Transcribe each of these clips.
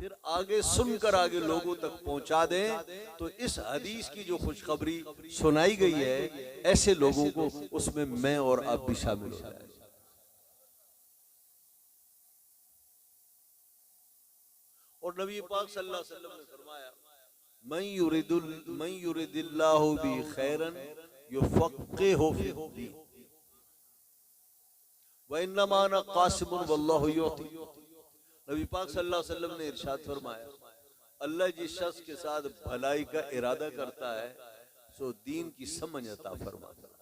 फिर आगे सुनकर आगे लोगों तक पहुंचा दें, तो इस हदीस की जो खुशखबरी सुनाई गई है, ऐसे लोगों को उसमें मैं और आप भी शामिल हो जाए। और नबी पाक सल्लल्लाहु अलैहि वसल्लम ने फरमाया, मन युरिदिल्लाहु बि खैरन युफ़क़्क़िहु फ़िद्दीन व इन्नमा अना क़ासिमुन वल्लाहु युअती। नबी पाक सल्लल्लाहु अलैहि वसल्लम ने इरशाद फरमाया, अल्लाह जिस शख्स के साथ भलाई का इरादा करता है सो दीन की समझ अता फरमाता है।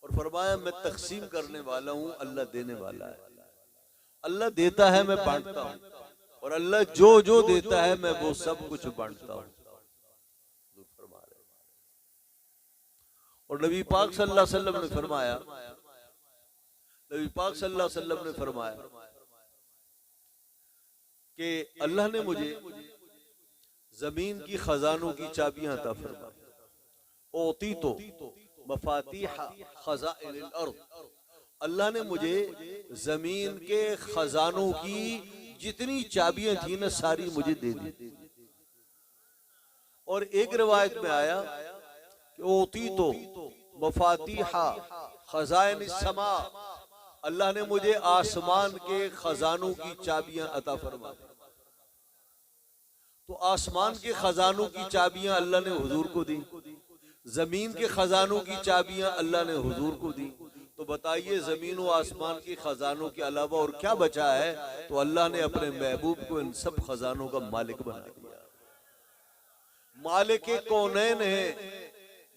और फरमाया, मैं तकसीम करने वाला हूँ, अल्लाह देने वाला है। अल्लाह देता है, मैं बांटता हूँ, और अल्लाह जो जो देता है मैं वो सब कुछ बांटता हूँ। और नबी पाक सल्लल्लाहु अलैहि वसल्लम ने फरमाया, नबी पाक सल्लल्लाहु अलैहि वसल्लम ने फरमाया कि अल्लाह ने मुझे जमीन की खजानों की चाबियां अता फरमाई। ओती तो मफातीह खज़ाइनिल अर्द, अल्लाह ने मुझे जमीन के खजानों की जितनी चाबियां थी ना सारी मुझे दे दी। और एक रिवायत में आया कि ओती तो मफातीह खज़ाइनिस समा, अल्लाह ने मुझे आसमान के खजानों की चाबियां अता फरमा दी। तो आसमान के खजानों की चाबियां अल्लाह ने हुजूर को दी, जमीन के खजानों की चाबियां अल्लाह ने हुजूर को दी। तो बताइए, जमीन और आसमान के खजानों के अलावा और क्या बचा है? तो अल्लाह ने अपने महबूब को इन सब खजानों का मालिक बना दिया। मालिक कौनैन है,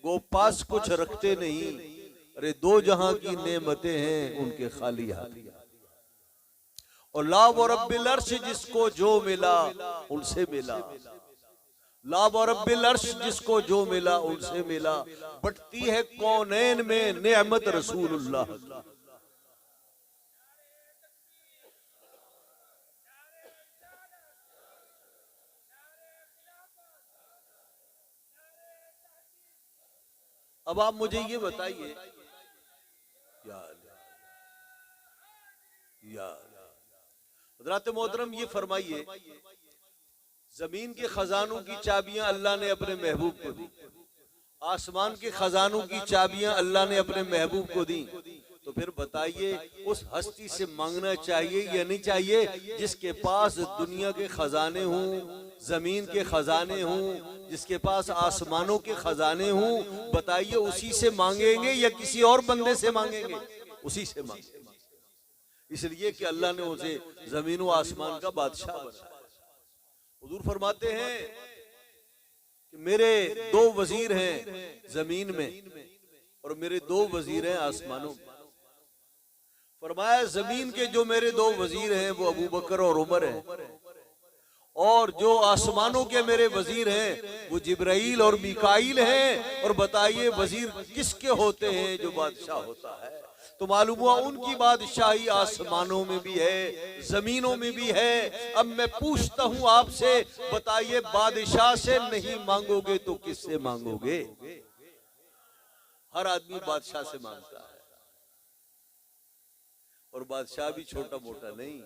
वो पास कुछ रखते नहीं। अरे दो जहां की नेमतें हैं उनके खाली हाथ। और ला व रब्बिल अर्श, जिसको जो मिला उनसे मिला। ला व रब्बिल अर्श, जिसको जो मिला उनसे मिला। बटती है कौनैन में नेमत रसूलुल्लाह। अब आप मुझे ये बताइए, हज़रात मोहतरम ये फरमाइए, जमीन के खजानों की चाबियां अल्लाह ने अपने महबूब को दी, आसमान के खजानों की चाबियां अल्लाह ने अपने महबूब को दी। तो फिर बताइए, उस हस्ती से मांगना चाहिए या नहीं चाहिए जिसके पास दुनिया के खजाने हों, जमीन के खजाने हों, जिसके पास आसमानों के खजाने हों? बताइए, उसी से मांगेंगे या किसी और बंदे से मांगेंगे? उसी से मांगेंगे, इसलिए कि अल्लाह ने उसे जमीन व आसमान का बादशाह बनाया। हुजूर फरमाते हैं कि मेरे दो वजीर हैं जमीन में और मेरे दो वजीर हैं आसमानों में। फरमाया, जमीन के जो मेरे दो वजीर हैं वो अबू बकर और उमर हैं, और जो आसमानों के मेरे वजीर हैं वो जिब्राइल और मिकाईल हैं। और बताइए, वजीर किसके होते हैं? जो बादशाह होता है। तो मालूम हुआ उनकी बादशाही आसमानों में भी है, जमीनों में भी है। अब मैं पूछता हूं आपसे, बताइए, बादशाह से नहीं मांगोगे तो किससे मांगोगे? हर आदमी बादशाह से मांगता है, और बादशाह भी छोटा मोटा नहीं,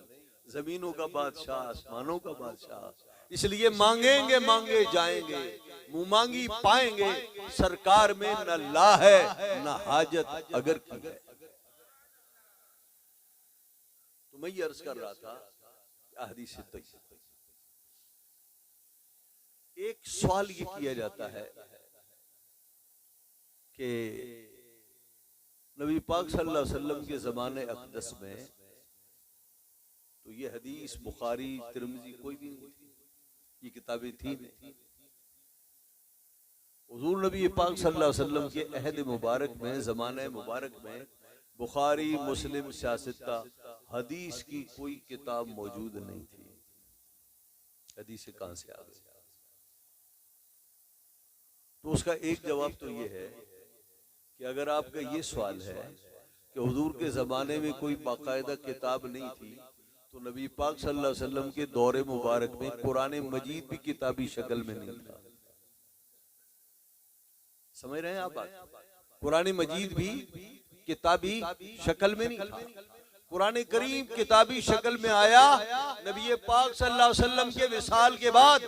जमीनों का बादशाह, आसमानों का बादशाह। इसलिए मांगेंगे मांगे जाएंगे, मुंह मांगी पाएंगे। सरकार में न ला है न हाजत अगर की है। तो मैं ये अर्ज कर रहा था, हदीस से एक सवाल ये किया जाता है कि नबी पाक सल्लल्लाहु अलैहि वसल्लम के ज़माने अक़दस में तो ये हदीस बुखारी, तिरमिज़ी कोई भी नहीं थी, ये किताबें थी नहीं। हुज़ूर नबी पाक सल्लल्लाहु अलैहि वसल्लम के अहद मुबारक में, ज़माने मुबारक में बुखारी, मुस्लिम, सियासत, हदीस की कोई किताब मौजूद नहीं थी। हदीस कहाँ से आ गई? तो उसका एक जवाब तो ये है कि अगर आपका ये सवाल है कि हुजूर के ज़माने में कोई बाकायदा किताब नहीं थी, तो नबी पाक सल्लल्लाहु अलैहि वसल्लम के दौरे मुबारक में कुरान मजीद भी किताबी शक्ल में नहीं था। समझ रहे हैं आप बात? कुरान मजीद भी किताबी शक्ल में नहीं था। कुरान करीम किताबी शक्ल में आया नबी पाक सल्लल्लाहु अलैहि वसल्लम के विसाल के बाद।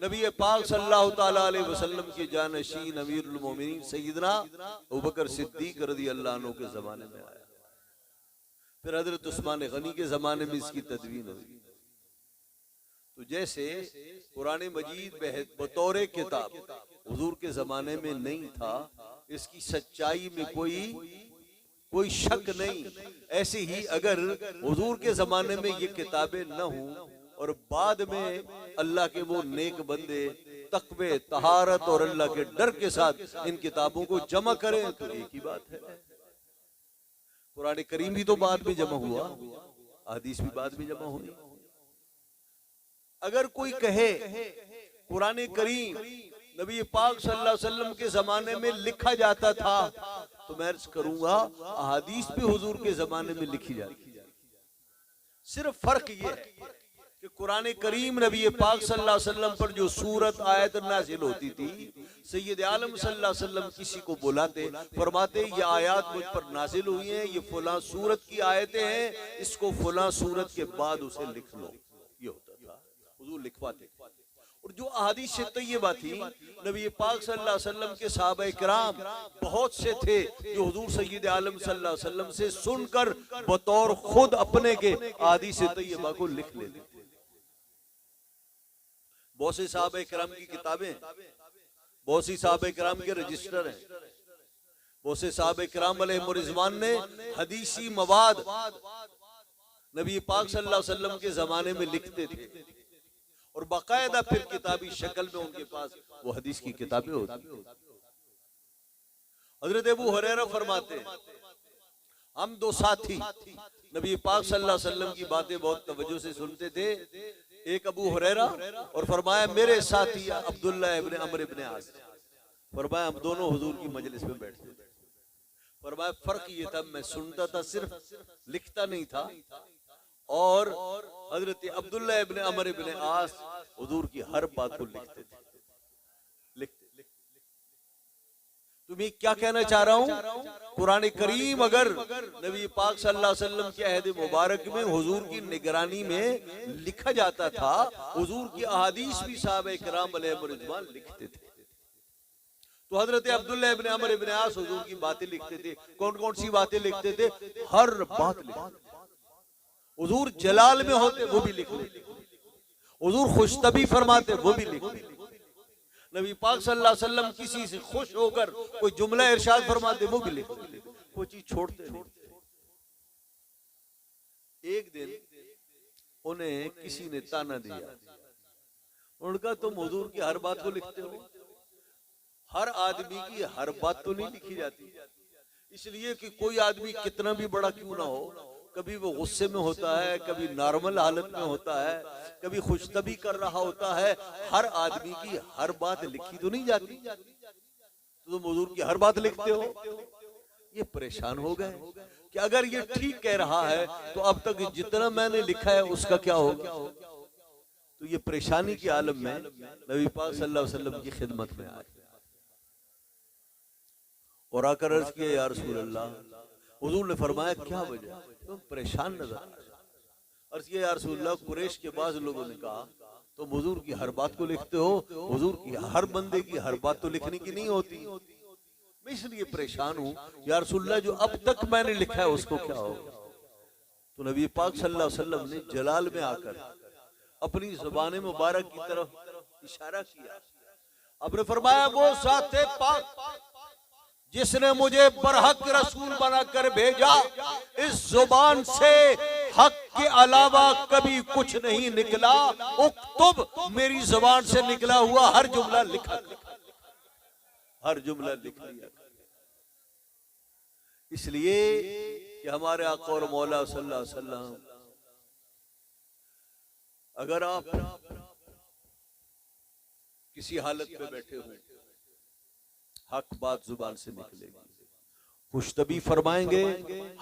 नबी पाक सल्लल्लाहु ताला अलैहि वसल्लम के जानशीन अमीरुल मोमिनीन सैयदना अबू बकर सिद्दीक रज़ियल्लाहु अन्हु के जमाने में आया। फिर हजरत उस्मान गनी के जमाने में इसकी तदवीन हुई। तो जैसे कुरान मजीद बतौर किताब हुजूर के जमाने में नहीं था, इसकी सच्चाई में कोई शक नहीं, ऐसे ही अगर हुजूर के जमाने में ये किताबें न हों और बाद में अल्लाह के वो नेक बंदे तक़वे, तहारत और अल्लाह के डर के साथ इन किताबों को जमा करें तो एक ही बात है। कुरान करीम भी तो बाद में जमा हुआ, हदीस भी बाद में जमा हुई। अगर कोई कहे कुरान करीम नबी पाक सल्लल्लाहु अलैहि वसल्लम के जमाने में लिखा जाता था, तो मैं अर्ज करूंगा अहादीस भी हुजूर के जमाने में लिखी जाती। सिर्फ फर्क ये है कि कुरान करीम नबी पाक सल्लल्लाहु अलैहि वसल्लम पर जो सूरत आयत नाजिल होती थी, सैयद आलम सल्लल्लाहु अलैहि वसल्लम किसी को बुलाते, फरमाते ये आयत मुझ पर नाजिल हुई हैं, ये फलां सूरत की आयतें हैं, इसको फलां सूरत के बाद उसे लिख लो। ये होता था, हुजूर लिखवाते। और जो अहादीस तय्यबा थी, नबी पाक सल्लल्लाहु अलैहि वसल्लम के सहाबा किराम बहुत से थे जो हुजूर सय्यद आलम सल्लल्लाहु अलैहि वसल्लम से सुनकर बतौर खुद अपने के अहादीस तय्यबा को लिख लेते थे। बहुत से सहाबा किराम की किताबें, बहुत सी सहाबा किराम के रजिस्टर हैं, बहुत से सहाबा किराम अलैहिम रिज़वान ने हदीसी मवाद नबी पाक सल्लल्लाहु अलैहि वसल्लम के जमाने में लिखते थे और बाकायदा फिर किताबी शक्ल में उनके पास वो हदीस की किताबें होती। हजरत अबू हुरैरा फरमाते हैं, हम दो साथी नबी पाक सल्लल्लाहु अलैहि वसल्लम की बातें बहुत तवज्जो से सुनते थे। एक अबू हुरैरा और फरमाया मेरे साथी अब्दुल्लाह इब्न अमर इब्न आस। फरमाया हम दोनों हुजूर की मजलिस में बैठते थे। फरमाया फर्क ये था, मैं सुनता था, सिर्फ लिखता नहीं था। और हजरत अब्दुल्लाह इब्न अमर इब्न आस हुजूर की हर बात को लिखते थे। तुम्हें क्या कहना चाह रहा हूं, कुरान करीम अगर नबी पाक सल्लल्लाहु अलैहि वसल्लम के अहद मुबारक में हुजूर की निगरानी में लिखा जाता था, हुजूर की अहादीस भी साहबे किराम अलैहिम रिज़वान लिखते थे। तो हजरत अब्दुल्लाह इब्न अमर इब्न आस हुजूर की बातें लिखते थे। कौन कौन सी बातें लिखते थे? हर बात लिखते थे। हुजूर जलाल में होते वो भी लिख लेते, हुजूर खुशतबी फरमाते वो भी लिख लेते, नबी पाक सल्लल्लाहु अलैहि वसल्लम किसी से खुश होकर कोई जुमला इरशाद फरमाते वो भी लिख लेते, कोई चीज छोड़ते नहीं। एक दिन उन्हें किसी ने ताना दिया, उनका तुम हुजूर की हर बात को लिखते हो। हर आदमी की हर बात तो नहीं लिखी जाती, इसलिए कि कोई आदमी कितना भी बड़ा क्यों ना हो, कभी वो गुस्से में होता है, कभी नॉर्मल हालत में होता है, कभी खुशतबी कर रहा होता है। हर आदमी की हर बात लिखी तो नहीं जाती। तो तुम हुजूर की हर बात लिखते हो। ये परेशान हो गए कि अगर ये ठीक कह रहा है तो अब तक जितना मैंने लिखा है उसका क्या होगा। तो ये परेशानी के आलम में नबी पाक सल्लल्लाहु अलैहि वसल्लम की खिदमत में आए और आकर अर्ज किया, या रसूल अल्लाह। हुजूर ने फरमाया क्या वजह, तुम परेशान नजर आ रहे। अर्ज किया, या रसूल अल्लाह, कुरैश के बाद लोगों ने कहा तुम हुजूर की हर बात को लिखते हो, हुजूर की हर बंदे की हर बात तो लिखने की नहीं होती। मैं इसलिए परेशान हूँ, या रसूल अल्लाह, जो अब तक मैंने लिखा है उसको क्या होगा। तो नबी पाक सल्लल्लाहु अलैहि वसल्लम ने जलाल में आकर अपनी ज़ुबान मुबारक की तरफ इशारा किया। आपने फरमाया, वो साथे पाक जिसने मुझे बरहक रसूल बनाकर भेजा, इस जुबान से हक के अलावा कभी कुछ नहीं निकला। उक्तुब, मेरी जुबान से निकला हुआ हर जुमला लिखा, हर जुमला लिख लिया। इसलिए कि हमारे आका और मौला सल्लल्लाहु अलैहि वसल्लम, अगर आप किसी हालत में बैठे हो, हक बात जुबान से निकलेगी। खुशतबी फरमाएंगे,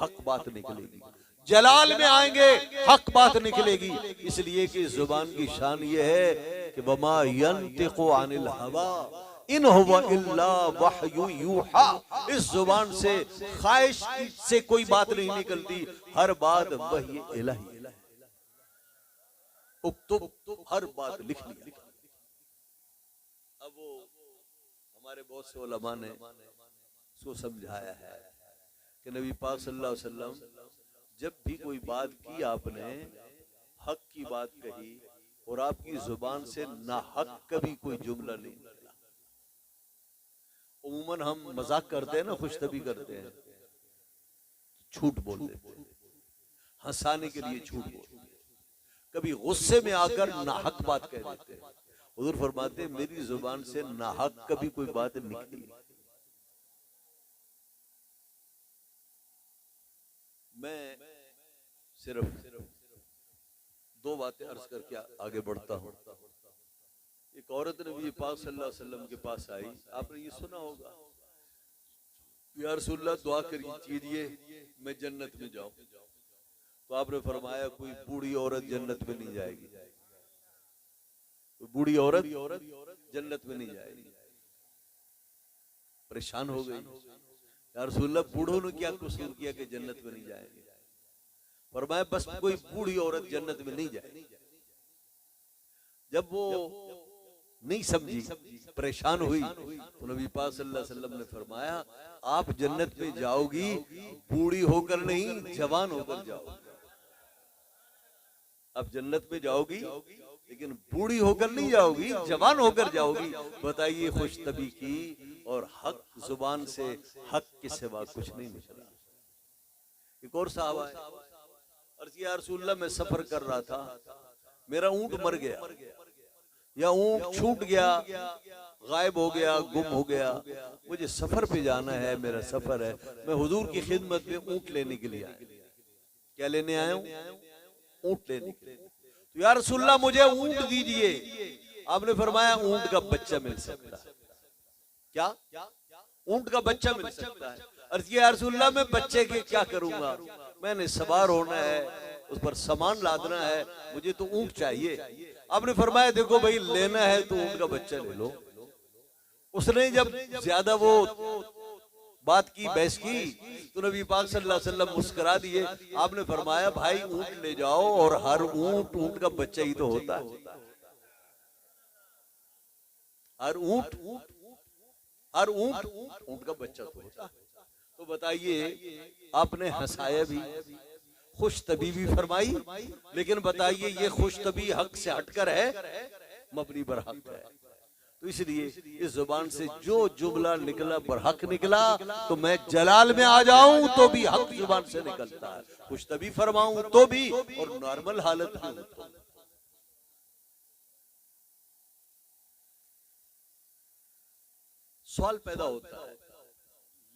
हक बात निकलेगी। जलाल में आएंगे, हक बात निकलेगी। इसलिए कि जुबान की शान ये है कि वमा यंतिकु अनिल हवा इन हुवा इल्ला वहयु यूहा, इस जुबान से ख्वाहिश से कोई बात नहीं निकलती, हर बात वही इलाही। उक्तुब, हर बात लिख ली। अब वो हमारे बहुत से उलमा ने उसको समझाया है कि नबी पाक सल्लल्लाहु अलैहि वसल्लम जब भी कोई बात की, आपने हक की बात कही और आपकी जुबान से ना हक कभी कोई जुमला नहीं निकला। उमूमन हम मजाक करते हैं ना, खुशतबी करते हैं, झूठ बोल देते हैं, हंसाने के लिए झूठ बोलते हैं, कभी गुस्से में आकर नाहक बात कह देते हैं। हुजूर फरमाते हैं मेरी जुबान से नाहक कभी कोई बात निकली। मैं सिर्फ दो बातें अर्ज करके आगे बढ़ता हूँ। एक औरत नबी पाक सल्लल्लाहु अलैहि वसल्लम के पास आई, आपने ये सुना होगा, या रसूलल्लाह दुआ कीजिए मैं जन्नत में जाऊं। तो आपने फरमाया कोई बूढ़ी औरत जन्नत में नहीं जाएगी, कोई बूढ़ी औरत जन्नत में नहीं जाएगी। परेशान हो गई, या रसूलल्लाह बूढ़ों ने क्या कसूर किया कि जन्नत में नहीं जाएंगे? फरमाया बस कोई बूढ़ी औरत जन्नत में नहीं जाएगी। जब वो नहीं समझी, परेशान हुई, तो नबी पाक सल्लल्लाहु अलैहि वसल्लम ने फरमाया आप जन्नत में जाओगी बूढ़ी होकर नहीं, जवान होकर जाओगी। अब जन्नत में जाओगी लेकिन बूढ़ी होकर नहीं जाओगी, जवान होकर जाओगी। बताइए खुशतबी की और हक जुबान से हक के सिवा कुछ नहीं निकला। एक और साहबा है, अर्ज़ किया या रसूलल्लाह मैं सफर कर रहा था, मेरा ऊंट मर गया या ऊंट छूट गया, गायब हो गया, गुम हो गया, मुझे सफर पे जाना है, मेरा सफर है, मैं हुजूर की खिदमत में ऊंट लेने के लिए आया। क्या लेने आया हूं? ऊंट लेने के लिए। तो या रसूलल्लाह मुझे ऊंट दीजिए। आपने फरमाया ऊंट का बच्चा मिल सकता है। क्या? ऊंट का बच्चा मिल सकता है। अर्ज़ किया या रसूलल्लाह मैं बच्चे के क्या करूंगा, मैंने सवार होना है, उस पर सामान लादना है, मुझे तो ऊंट चाहिए। आपने फरमाया देखो भाई लेना है तो ऊंट का बच्चा ले लो। उसने जब ज्यादा वो बात की, बहस की, तो नबी पाक सल्लल्लाहु अलैहि वसल्लम मुस्कुरा दिए। आपने फरमाया भाई ऊंट ले जाओ, और हर ऊंट का बच्चा ही तो होता है, हर ऊंट का बच्चा तो होता है। तो बताइए आपने हंसाया भी, खुशतबी भी फरमाई, लेकिन बताइए ये खुशतबी हक से हटकर है, मबनी पर हक है। तो इसलिए इस जुबान से जो जुमला निकला बरहक निकला, तो मैं जलाल में आ जाऊं तो भी हक जुबान से निकलता है, खुशतबी फरमाऊं तो भी, और नॉर्मल हालत में तो। सवाल पैदा होता है,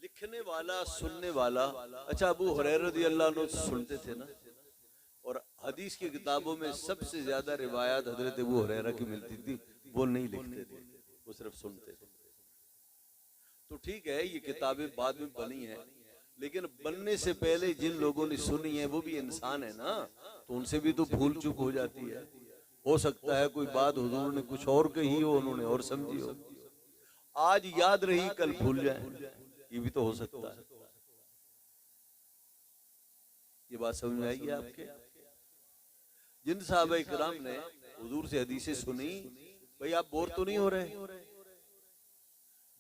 लिखने वाला, सुनने वाला, अच्छा अबू हुरैरा रज़ियल्लाहु अन्हु सुनते थे ना, और हदीस की किताबों में सबसे ज्यादा रिवायात हजरत अबू हुरैरा की मिलती थी, वो नहीं लिखते थे, वो सिर्फ सुनते थे। तो ठीक है ये किताबें बाद में बनी है, लेकिन बनने से पहले जिन लोगों ने सुनी है वो भी इंसान है ना, तो उनसे भी तो भूल चूक हो जाती है। हो सकता है कोई बात हुजूर ने कुछ और कही हो, उन्होंने और समझी हो, आज याद रही कल भूल जाए, ये भी तो हो सकता है। ये बात समझ में आएगी आपके? जिन साहबा इकराम ने हुजूर से हदीसें सुनी, भाई आप बोर तो नहीं हो रहे?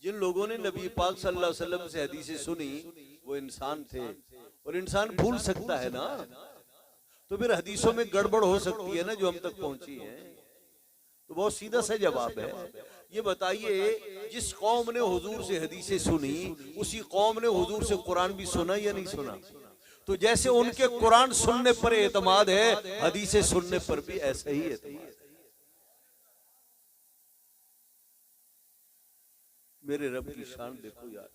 जिन लोगों ने नबी पाक सल्लल्लाहु अलैहि वसल्लम से हदीसें सुनी वो इंसान थे, और इंसान भूल सकता है ना, तो फिर हदीसों में गड़बड़ हो सकती है ना जो हम तक पहुंची है। तो बहुत सीधा सा जवाब है, ये बताइए जिस कौम ने हुजूर से हदीसें सुनी, उसी कौम ने हुजूर से कुरान भी सुना या नहीं सुना? तो जैसे उनके कुरान सुनने पर एतमाद है, हदीसें सुनने पर भी ऐसा ही एतमाद है। मेरे रब की शान देखो यार,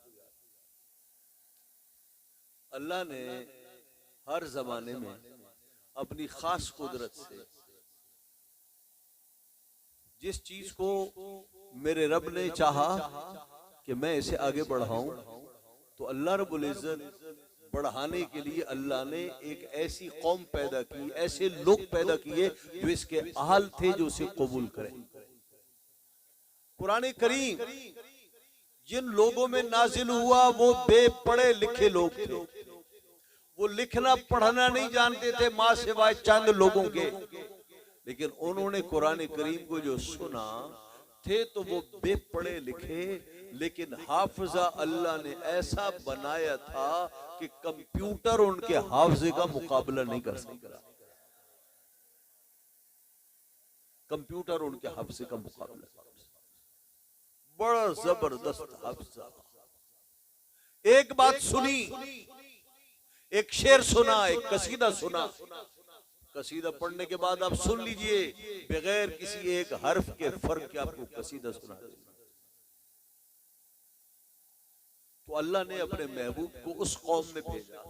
अल्लाह ने हर जमाने में अपनी खास कुदरत से जिस चीज को मेरे रब ने चाहा कि मैं इसे आगे बढ़ाऊं, तो अल्लाह रब्बुल इज्जत बढ़ाने के लिए अल्लाह ने एक ऐसी कौम पैदा की, ऐसे लोग पैदा किए जो इसके अहल थे, जो उसे कबूल करें। कुरान करीम जिन लोगों में नाजिल हुआ वो बेपढ़े लिखे लोग थे, वो लिखना पढ़ना नहीं जानते थे माँ सिवाय चंद लोगों के, लेकिन उन्होंने कुरान करीम को जो सुना थे तो वो बेपढ़े लिखे, लेकिन हाफिजा अल्लाह ने ऐसा बनाया था कि कंप्यूटर उनके हाफिजे का मुकाबला नहीं कर सकता। कंप्यूटर उनके हाफिजे का मुकाबला, बड़ा जबरदस्त हाफिजा। एक बात सुनी, एक शेर सुना, एक कसीदा सुना, कसीदा पढ़ने के बाद आप सुन लीजिए, बगैर किसी एक हर्फ के फर्क के आपको कसीदा सुना दे। तो अल्लाह ने अपने महबूब को उस कौम में भेजा,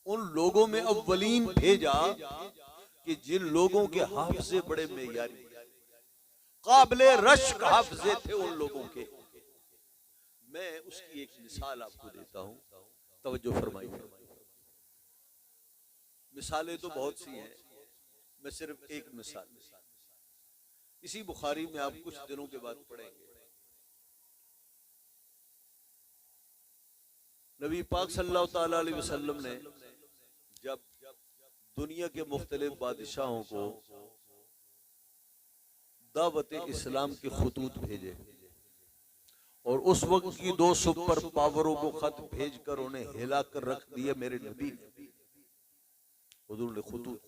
उन लोगों में अव्वलीन भेजा कि जिन लोगों के हाफिजे बड़े मेयारी, काबिले रश्क हाफिजे थे उन लोगों के। मैं उसकी एक मिसाल आपको देता हूं, तवज्जो फरमाइए। मिसालें तो बहुत सी हैं, मैं सिर्फ एक मिसाल, इसी बुखारी में आप कुछ दिनों के बाद पढ़ेंगे। नबी पाक सल्लल्लाहु ताला अलैहि वसल्लम ने जब दुनिया के मुख्तलिफ बादशाहों को दावत इस्लाम के खतूत भेजे और उस वक्त की 2 सुपर पावरों को खत भेजकर उन्हें हिला कर रख दिया, मेरे नबी ने, हुजूर ने खतूत,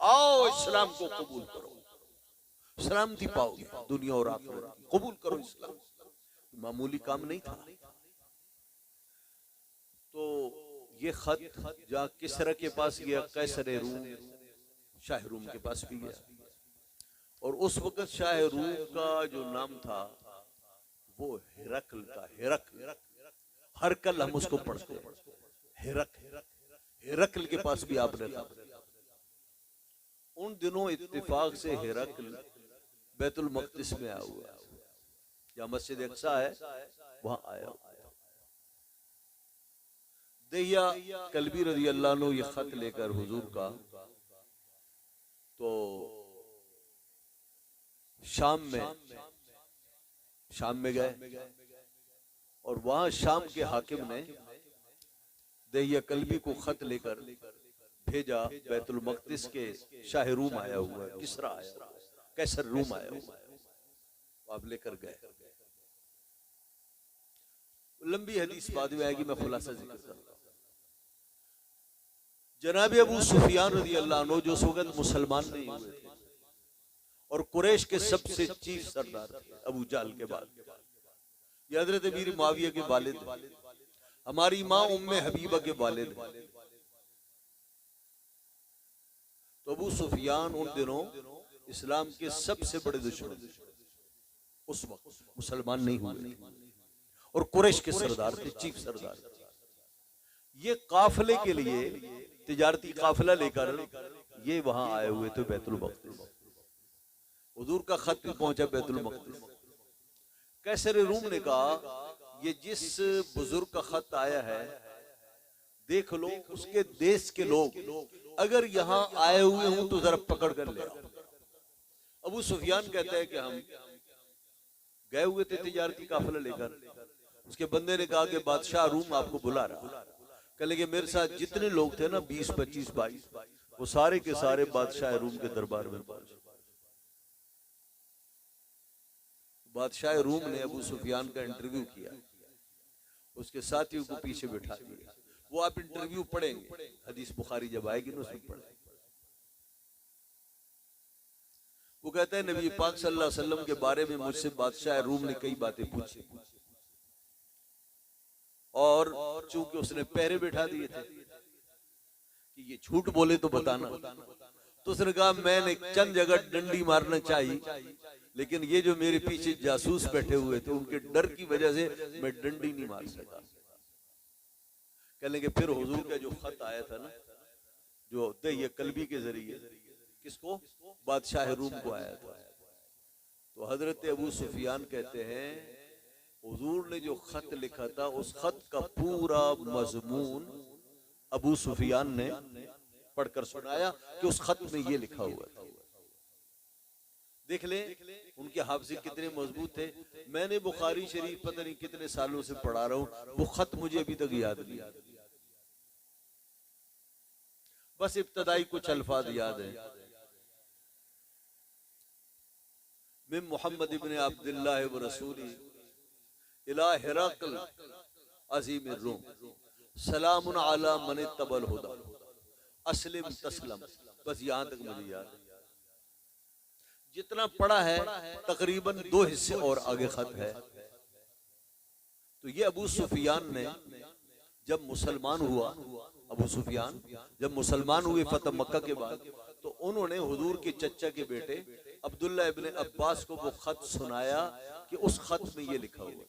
आओ इस्लाम को कबूल करो, सलामती पाओगे दुनिया और आखिरत, कबूल करो इस्लाम। मामूली काम नहीं था। तो ये खत जहाँ किसरा के पास गया, कैसर रूम, शाह रूम के पास भी गया, और उस वक्त शाह रूम का जो नाम था वो हिरकल था। हरकल हम उसको पढ़ते हैं, हिरकल के पास भी आपने था। उन दिनों इत्तेफाक से हिरकल बैतुल मक़दिस में आया हुआ, या मस्जिद अक्सा है वहां आया। दहिया कल्बी रज़ी अल्लाह अन्हु ये खत लेकर हुजूर का तो शाम में गए, और वहां शाम के हाकिम ने दहिया कल्बी को खत लेकर भेजा, बैतुल मक़दिस के शाह रूम आया हुआ है, किसरा आया, कैसर रूम आया हुआ है, आप लेकर गए। लंबी हदीस बाद में आएगी, मैं खुलासा जिक्र करूंगा। जनाब अबू सुफियान रज़ी अल्लाह अन्हु जो उस वक्त मुसलमान नहीं हुए थे और कुरैश के सबसे चीफ सरदार थे, अबू जाल के बाद, ये हज़रत अमीर मुआविया के वालिद, हमारी माँ उम्मे हबीबा के वालिद। तो अबू सुफियान उन दिनों इस्लाम के सबसे बड़े दुश्मन, उस वक्त मुसलमान नहीं हुए और कुरैश के सरदार थे, चीफ सरदार। ये काफले के लिए, तिजारती काफिला लेकर ये वहां आए हुए थे बैतुल मक़दिस। हुजूर का खत भी पहुंचा बैतुल मक़दिस। कैसर रूम ने कहा, ये जिस बुजुर्ग का खत आया है देख लो, उसके देश के लोग अगर यहाँ आए हुए हों तो जरा पकड़ कर ले आओ। अबू सुफियान कहता है कि हम गए हुए थे तिजारती काफिला लेकर, उसके बंदे ने कहा कि बादशाह रूम आपको बुला रहा। कह लगे मेरे साथ जितने लोग थे ना, 20, 25, 22, वो सारे के सारे बादशाह रूम के दरबार में पहुंचे। बादशाह रूम ने अबू सुफियान का इंटरव्यू किया, उसके साथियों को पीछे बिठा दिया। वो आप इंटरव्यू पढ़ेंगे, हदीस बुखारी जब आएगी ना उसमें पढ़ेंगे। वो कहता है नबी पाक सल्लल्लाहु अलैहि वसल्लम के बारे में मुझसे बादशाह रूम ने कई बातें पूछी, और चूंकि उसने पहरे बिठा दिए थे कि ये झूठ बोले तो बताना, तो उसने कहा मैंने चंद जगह डंडी मारना चाहिए, लेकिन ये जो मेरे पीछे जासूस बैठे हुए थे उनके डर की वजह से मैं डंडी नहीं मार सका। कहने के फिर हुजूर का जो खत आया था ना, जो दहिया कल्बी के जरिए, किसको, बादशाह रूम को आया था। तो हजरत अबू सुफियान कहते हैं हुजूर ने जो खत लिखा था उस खत का पूरा मजमून अबू सुफियान ने पढ़कर सुनाया कि उस खत में ये लिखा हुआ था। देख ले उनके हाफिज़े कितने मजबूत थे। मैंने बुखारी शरीफ पता नहीं कितने सालों से पढ़ा रहा हूँ, वो खत मुझे अभी तक याद नहीं। बस इब्तदाई कुछ अल्फाज याद है। मिन मोहम्मद इब्न अब्दुल्लाह व रसूली इला हिरक़ल अज़ीम रूम सलामुन अला मन इत्तबल हुदा अस्लिम तस्लम। बस यहाँ तक मुझे याद है। जितना पढ़ा है तकरीबन 2 हिस्से और आगे खत है। तो ये अबू सुफियान ने जब मुसलमान हुआ, अबू सुफियान जब मुसलमान हुए फतह मक्का के बाद, तो उन्होंने हुजूर के चचा के बेटे अब्दुल्ला इब्ने अब्बास को वो खत सुनाया कि उस खत में ये लिखा हुआ।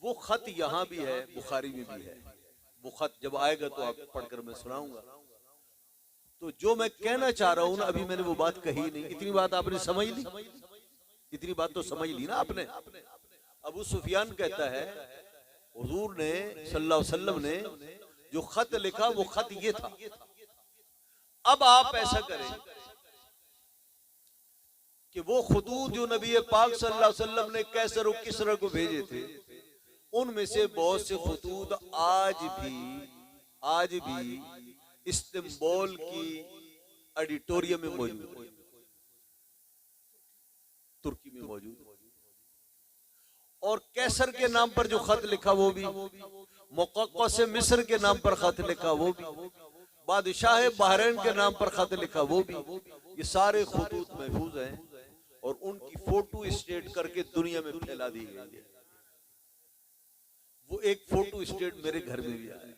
वो खत यहाँ भी है, बुखारी में भी है। वो खत जब आएगा तो आप पढ़कर मैं सुनाऊंगा। तो जो मैं कहना चाह रहा हूं ना, अभी मैंने वो बात कही नहीं। इतनी बात आपने समझ ली, इतनी बात तो समझ ली ना आपने। अबू सुफियान कहता है हुजूर ने सल्लल्लाहु अलैहि वसल्लम ने जो खत लिखा वो खत ये था। अब आप ऐसा करें कि वो खुतूत जो नबी पाक सल्लल्लाहु अलैहि वसल्लम ने कैसर और किसरा को भेजे थे, उनमें से बहुत से खुतूत आज भी इस्तांबुल की ऑडिटोरियम में मौजूद है, तुर्की में मौजूद। और कैसर के नाम पर जो खत लिखा वो भी, मुक़व्क़स मिस्र के नाम पर खत लिखा वो भी, बादशाह बहरीन के नाम पर खत लिखा वो भी। ये सारे खुतूत महफूज हैं और उनकी फोटो स्टेट करके दुनिया में फैला दी गई है। वो एक फोटो स्टेट मेरे घर में भी आया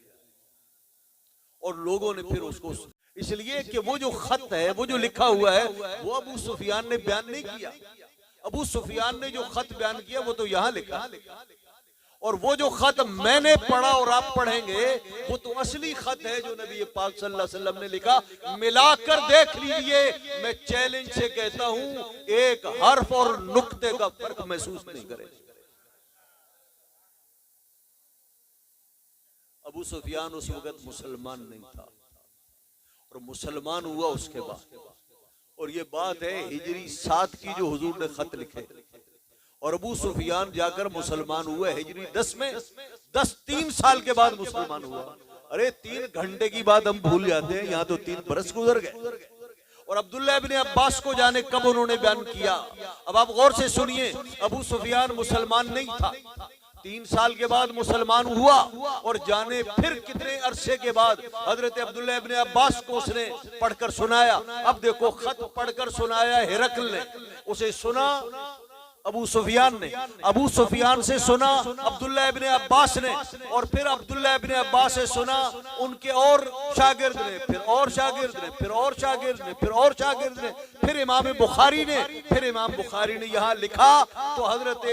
और लोगों ने फिर उसको, इसलिए कि वो जो खत है, वो जो लिखा हुआ है, वो अबू सुफियान ने बयान नहीं किया। अबू सुफियान ने जो खत बयान किया वो तो यहां लिखा, और वो जो खत मैंने पढ़ा और आप पढ़ेंगे वो तो असली खत है जो नबी पाक सल्लल्लाहु अलैहि वसल्लम ने लिखा। मिलाकर देख लीजिए, मैं चैलेंज से कहता हूं, एक हर्फ और नुक्ते का फर्क महसूस नहीं करें। अबू सुफियान उस वक्त मुसलमान नहीं था और मुसलमान हुआ उसके बाद। और ये बात है हिजरी 7 की जो हुजूर ने खत लिखे, और अबू सुफियान जाकर मुसलमान हुआ हिजरी 10 में। 3 साल के बाद मुसलमान हुआ। अरे 3 घंटे की बात हम भूल जाते हैं, यहाँ तो 3 बरस गुजर गए। और अब्दुल्ला इब्ने अब्बास को जाने कब उन्होंने बयान किया। अब आप गौर से सुनिए, अबू सुफियान मुसलमान नहीं था, 3 साल के बाद मुसलमान हुआ, और जाने फिर कितने अरसे के बाद हजरत अब्दुल्ला इब्ने अब्बास को उसने पढ़कर सुनाया। अब देखो, खत पढ़कर सुनाया हिरकल ने, उसे सुना अबू सुफियान ने, अबू सुफियान से सुना अब्दुल्ला इब्ने अब्बास ने, और फिर अब्दुल्ला इब्ने अब्बास से सुना उनके और शागिर्द ने, फिर और शागिर्द ने, फिर और शागिर्द ने, फिर और शागिर्द ने, फिर इमाम बुखारी ने, फिर इमाम बुखारी ने यहाँ लिखा। तो हजरत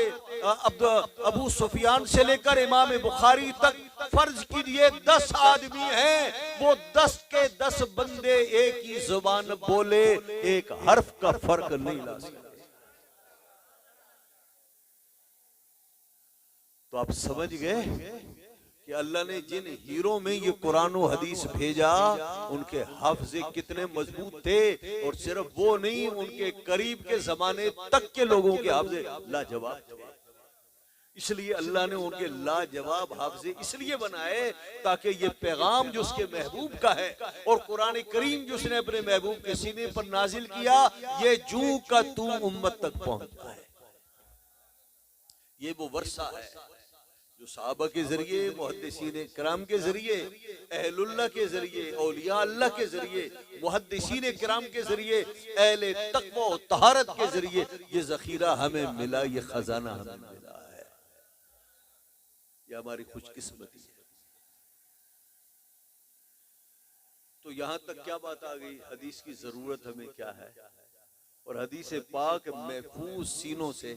अबू सुफियान से लेकर इमाम बुखारी तक फर्ज कीजिए 10 आदमी हैं, वो 10 के 10 बंदे एक ही जुबान बोले, एक हर्फ का फर्क नहीं ला सकते। तो आप समझ गए कि अल्लाह ने जिन हीरो में ये कुरान और हदीस भेजा, उनके हाफिज़े कितने मजबूत थे। और सिर्फ वो नहीं, उनके करीब के जमाने तक के लोगों के हाफिज़े लाजवाब थे। इसलिए अल्लाह ने उनके लाजवाब हाफिज़े इसलिए बनाए ताकि ये पैगाम जो उसके महबूब का है और कुरान करीम जो उसने अपने महबूब के सीने पर नाजिल किया, ये जू का तू उम्मत तक पहुंचता है। ये वो वर्षा है जो सहाबा के जरिए, मुहद्दिसीन किराम के जरिए, अहलुल्लाह के जरिए, औलिया अल्लाह के जरिए, मुहद्दिसीन किराम के जरिए, अहले तक़वा और तहारत के जरिए ये जखीरा हमें मिला, ये खजाना हमें मिला है। ये हमारी खुशकिस्मती है। तो यहां तक क्या बात आ गई, हदीस की जरूरत हमें क्या है। और हदीस पाक महफूज सीनों से,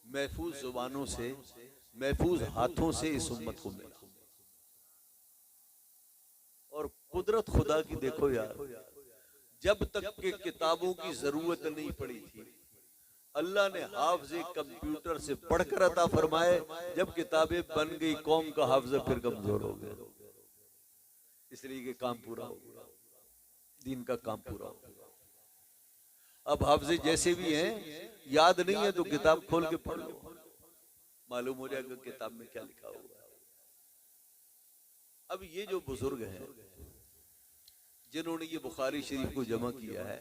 महफूज जुबानों से, महफूज हाथों से इस उम्मत को मिला। और कुदरत खुदा की देखो यार, जब तक के किताबों की जरूरत नहीं पड़ी थी, अल्लाह ने हाफिज़े कंप्यूटर से पढ़कर अता फरमाए। जब किताबें बन गई, कौम का हाफिज़ा फिर कमजोर हो गया, इसलिए कि काम पूरा हो गया, दीन का काम पूरा हो गया। अब हाफिज जैसे भी हैं, याद नहीं है तो किताब खोल के पढ़ लो, मालूम हो जाएगा किताब में क्या लिखा हुआ है। अब ये जो बुजुर्ग हैं जिन्होंने ये बुखारी शरीफ को जमा किया है,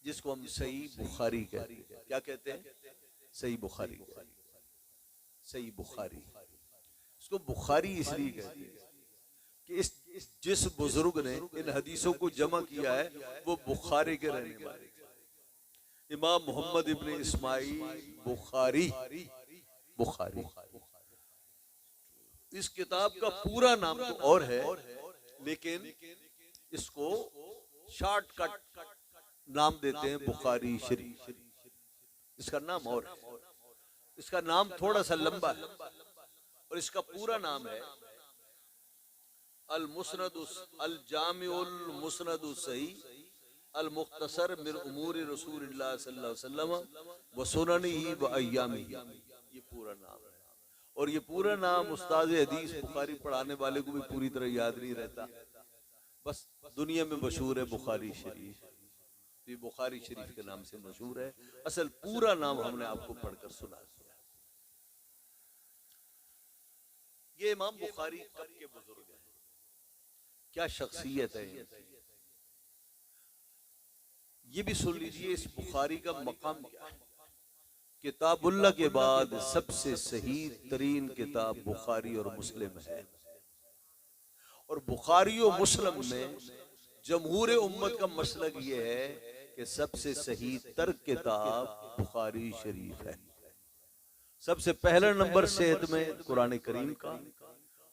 जिसको हम सही बुखारी कहते हैं, क्या कहते हैं? सही बुखारी। सही बुखारी, इसको बुखारी इसलिए कहते हैं कि इस जिस बुजुर्ग ने इन हदीसों को जमा किया है वो बुखारी के रहने वाले थे। इमाम मोहम्मद इब्ने इस्माइल बुखारी। बुखारी इस किताब का पूरा नाम तो और है, लेकिन इसको शॉर्टकट नाम देते हैं बुखारी शरीफ। इसका नाम और है, इसका नाम थोड़ा सा लंबा है और इसका पूरा नाम है अल मुस्नदुस अल जामिउल मुस्नदुस सही अल मुख्तसर मिन उमूर रसूलुल्लाह सल्लल्लाहु अलैहि वसल्लम व सुननिही व अय्यामिही, ये पूरा नाम है। और ये पूरा नाम उस्ताद हदीस बुखारी पढ़ाने वाले को भी पूरी तरह याद नहीं रहता, बस दुनिया में मशहूर है बुखारी शरीफ। ये बुखारी शरीफ के नाम से मशहूर है, असल पूरा नाम हमने आपको पढ़कर सुना दिया। ये इमाम बुखारी कब के बुजुर्ग हैं, क्या शख्सियत है इनकी, ये भी सुन लीजिए। इस बुखारी का मकाम क्या है? किताबुल्लाह के बाद सबसे सही तरीन किताब बुखारी और मुस्लिम है, और बुखारी और मुस्लिम में जमहूर उम्मत का मसलक ये है कि सबसे सही तर किताब बुखारी शरीफ है। सबसे पहला नंबर सेहत में कुरान करीम का,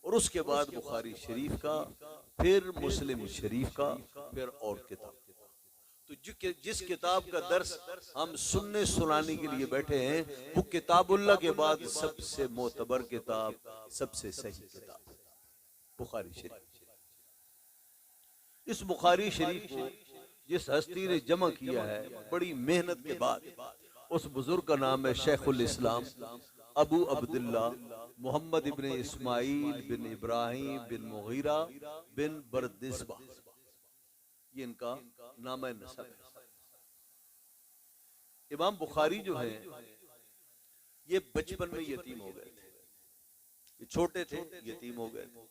और उसके बाद बुखारी शरीफ का, फिर मुस्लिम शरीफ का, फिर और किताब। तो जिस किताब का दर्स हम सुनने सुनाने के लिए बैठे हैं वो किताबुल्लाह के बाद सबसे मोतबर किताब, सबसे सही किताब बुखारी शरीफ। इस बुखारी शरीफ को जिस हस्ती ने जमा किया है बड़ी मेहनत के बाद, उस बुजुर्ग का नाम है शेखुल इस्लाम अबू अब्दुल्ला मोहम्मद इब्ने इस्माइल बिन इब्राहिम बिन मुगीरा बिन बरदिस्बा, ये इनका नाम है नसब है। इमाम बुखारी जो है ये बचपन में यतीम हो गए थे, ये छोटे थे यतीम हो गए थे,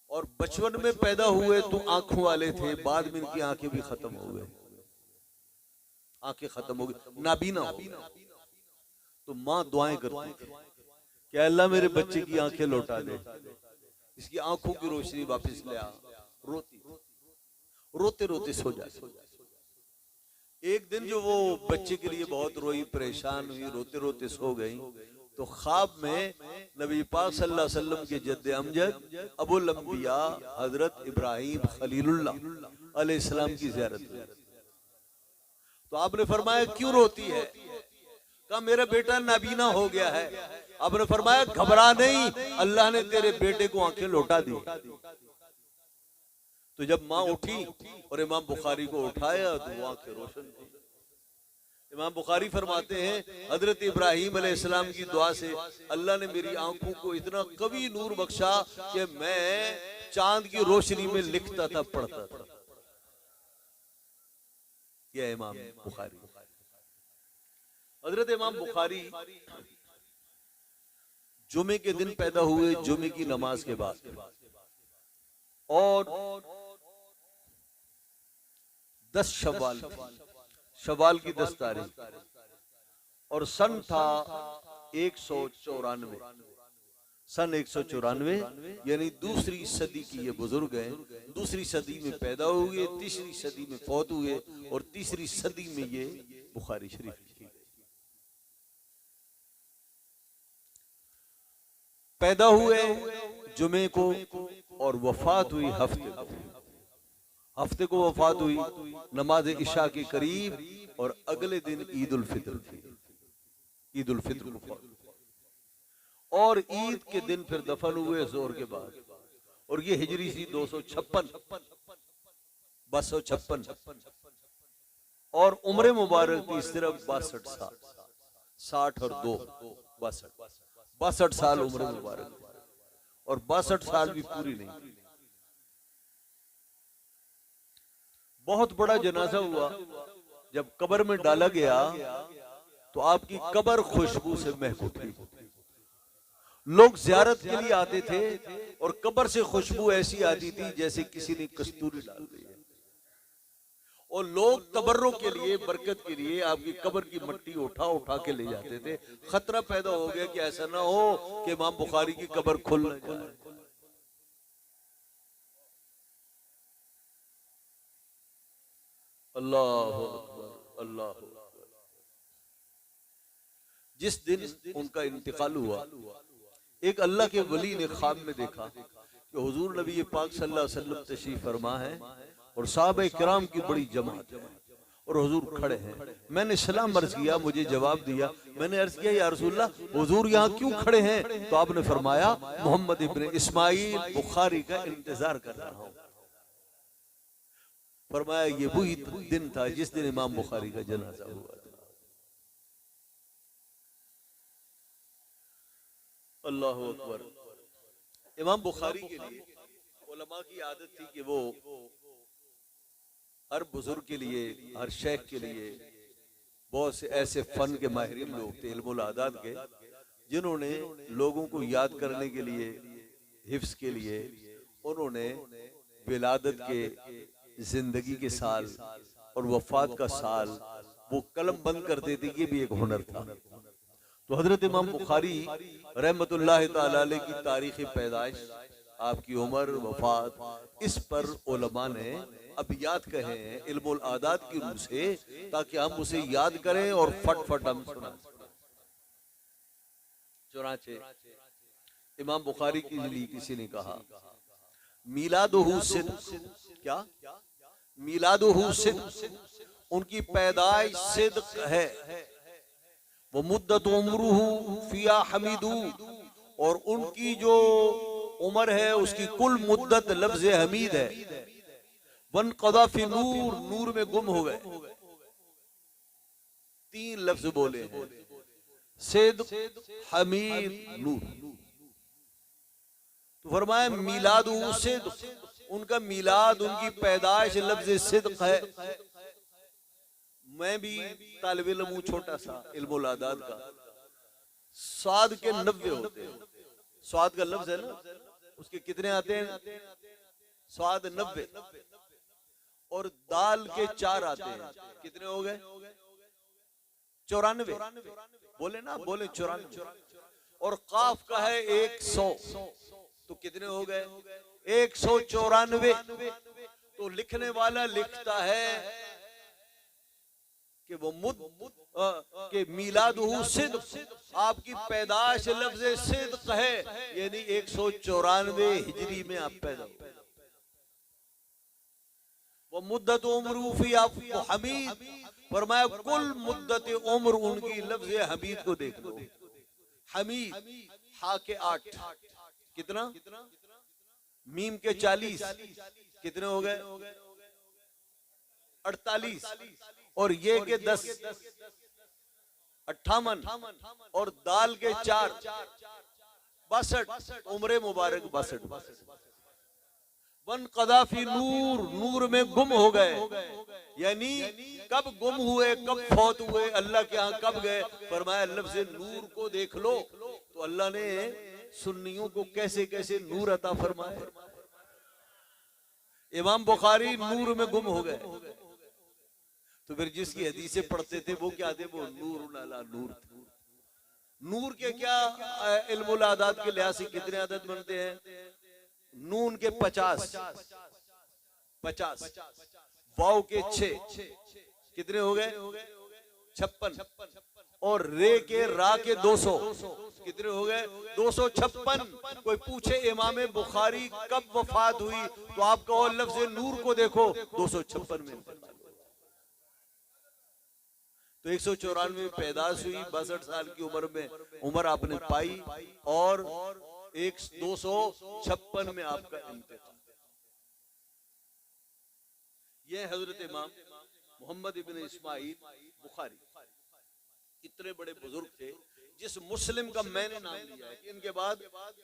और बचपन में पैदा हुए तो आंखों वाले थे, बाद में इनकी आंखें भी खत्म हो गई, आंखें खत्म हो गई, नाबीना हो गई। तो माँ दुआएं करती थी कि अल्लाह मेरे बच्चे की आंखें लौटा दे, इसकी आंखों की रोशनी वापस ले आ। रोती रोते रोते सो जाती। एक दिन जो वो बच्चे के लिए बहुत रोई, परेशान हुई, रोते रोते सो गई, तो ख्वाब में नबी पाक सल्लल्लाहु अलैहि वसल्लम के जद्दे अमजद अबुल अंबिया हजरत इब्राहिम खलीलुल्लाह अलैहिस्सलाम की ज़ियारत हुई। तो आपने फरमाया क्यों रोती है? कहा मेरा बेटा नाबीना हो गया है। आपने फरमाया घबरा नहीं, अल्लाह ने तेरे बेटे को आंखें लौटा दी। तो जब माँ उठी और इमाम बुखारी को उठाया तो वो आंखें रोशन थी। इमाम बुखारी फरमाते हैं हजरत इब्राहिम अलैहिस्सलाम की दुआ से अल्लाह ने मेरी आंखों को इतना कवी नूर बख्शा कि मैं चांद की रोशनी में लिखता था, पढ़ता था। यह इमाम बुखारी। हजरत इमाम बुखारी जुमे के दिन पैदा हुए, जुमे की नमाज के बाद, और 10 शव्वाल, शव्वाल की 10 तारीख, और सन था 194, सन 194, यानी दूसरी सदी की ये बुजुर्ग हैं। दूसरी सदी में पैदा हुए, तीसरी सदी में फौत हुए, और तीसरी सदी में ये बुखारी शरीफ लिखी गई। पैदा हुए जुमे को और वफात हुई हफ्ते को। हफ्ते को वफात हुई नमाज इशा के करीब, और अगले दिन ईद उल फित्र थी, ईद उल फित्र को, और ईद के दिन फिर दफन हुए जोर के बाद। और ये हिजरी सी 256, 256, और उम्र मुबारक की सिर्फ 62 साल, 60 और 2 62 साल उम्र मुबारक, और 62 साल भी पूरी नहीं। बहुत बड़ा जनाजा हुआ, जब कब्र में डाला गया तो आपकी कब्र खुशबू से महक उठी। लोग ज़ियारत के लिए आते थे और कब्र से खुशबू ऐसी आती थी जैसे किसी ने कस्तूरी डाल दी है। और लोग तबर्रुक के लिए, बरकत के लिए आपकी कब्र की मट्टी उठा उठा के ले जाते थे। खतरा पैदा हो गया कि ऐसा ना हो कि इमाम बुखारी की कब्र खुल न जाए। अल्लाह अकबर, अल्लाह अकबर। जिस दिन उनका इंतकाल हुआ, एक अल्लाह के वली ने ख्वाब में देखा कि हुजूर नबी पाक सल्लल्लाहु अलैहि वसल्लम तशरीफ फरमा है और साहबे किराम की बड़ी जमात है और हुजूर खड़े हैं। मैंने सलाम अर्ज किया, मुझे जवाब दिया। मैंने अर्ज किया, या रसूलल्लाह हुजूर यहाँ क्यों खड़े हैं? तो आपने फरमाया, मोहम्मद इब्न इस्माइल बुखारी का इंतजार कर रहा हूँ। फरमाया, ये वही दिन था जिस दिन इमाम बुखारी का जनाजा हुआ था। अल्लाह अकबर। इमाम बुखारी के लिए उलमा की आदत थी कि वो हर बुजुर्ग के लिए, हर शेख के लिए बहुत से ऐसे फन के माहिरीन लोग थे, इल्मुल आदात के, जिन्होंने लोगों को याद करने के लिए, हिफ्स के लिए, उन्होंने विलादत के, जिंदगी के साल और वफात का साल वो कलम बंद करते थे। ये भी एक हुनर था। तो हजरत इमाम बुखारी रहमतुल्लाह तआला अलैह की तारीख पैदाइश, आपकी उम्र, वफात, इस पर उलमा ने अबियात कहे हैं इल्मुल आदात की रूह से, ताकि हम उसे याद करें और फट हम सुना। चुनाचे इमाम बुखारी के लिए किसी ने कहा, मीलादुहु सिद्क, क्या मीलादुहु सिद्क, उनकी पैदाइश सिद्क है। वो मुद्दत उम्रुहु फिया हमीदू, और उनकी जो उम्र है उसकी कुल मुद्दत लफ्ज हमीद है। वन कदा फी नूर, नूर में गुम हो गए। 3 लफ्ज बोले हैं, सिद्क, हमीद, नूर। तो फरमाया मीलादु सिद्क, उनका मीलाद, उनकी पैदाइश लफ्ज सिद्क है। मैं भी तालिब इल्म हूं, छोटा सा इल्मुल आदात का। स्वाद के 90 होते हैं। स्वाद का लफ्ज है ना, उसके कितने आते हैं? स्वाद 90। और दाल के 4 आते हैं। कितने हो गए? 94। बोले ना, बोले 94। और काफ का है 100, तो कितने हो गए? 194। तो लिखने वाला लिखता है कि वो के मीलादुहु सिद्क, आपकी पैदाइश लफ्ज सिद्क है, यानी 194 हिजरी में आप पैदा हुए। वो मुद्दत उम्र फी हमीद, फरमाया कुल मुद्दत उम्र उनकी लफ्ज हमीद को देख लो। हमीद, हा के 8, कितना? मीम के 40, कितने हो गए? 48। और ये के 10, 58। और दाल के 4, 62। उम्र मुबारक 62। वन कदाफी नूर, नूर में गुम हो गए, यानी कब गुम हुए, कब फौत हुए, अल्लाह के यहाँ कब गए? फरमाया लफ्ज़ नूर को देख लो। तो अल्लाह ने सुन्नियों को कैसे कैसे नूर अता फरमाया। इमाम बुखारी नूर में गुम हो गए, तो फिर जिसकी हदीसें पढ़ते थे वो क्या थे? वो नूर अला नूर थे। नूर के क्या इल्मुल आदात के लिहाज से कितने आदत बनते हैं? नून के 50, वाव के 6, कितने हो गए? 56। और रे के रा के 200, कितने हो गए? 256। कोई पूछे इमाम बुखारी कब वफात हुई, तो आप कहो लफ्ज नूर को देखो, 256 में। तो 194 पैदाश हुई, 62 साल की उम्र में उम्र आपने पाई, और 256 में आपका इंतकाल। यह हजरत इमाम मोहम्मद इब्न इस्माइल बुखारी इतने बड़े बुजुर्ग थे। जिस मुस्लिम का मैंने नाम लिया है कि इनके बाद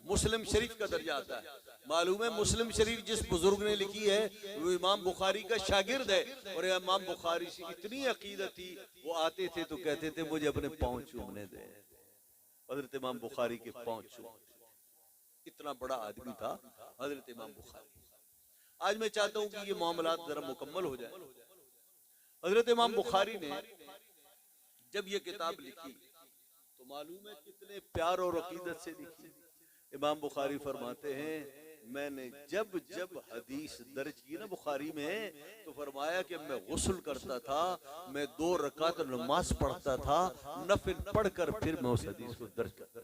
मुस्लिम शरीफ का दर्जा आता है। मालूम है मुस्लिम शरीफ जिस बुजुर्ग ने लिखी है वो इमाम बुखारी का शागिर्द है, और इमाम बुखारी से इतनी अकीदत थी, वो आते थे तो कहते थे मुझे अपने पाँव चूमने दे। हजरत इमाम बुखारी के पाँव चूम, इतना बड़ा आदमी था हजरत इमाम बुखारी। आज मैं चाहता हूं कि ये मामलात जरा मुकम्मल हो जाए। हजरत इमाम बुखारी ने जब ये किताब लिखी तो मालूम है कितने प्यार और अकीदत से लिखी। इमाम बुखारी फरमाते हैं मैंने जब जब हदीस दर्ज की ना बुखारी में, तो फरमाया कि मैं गुस्ल करता था, मैं 2 रकात नमाज पढ़ता था, नफिल पढ़कर फिर मैं उस हदीस को दर्ज करता।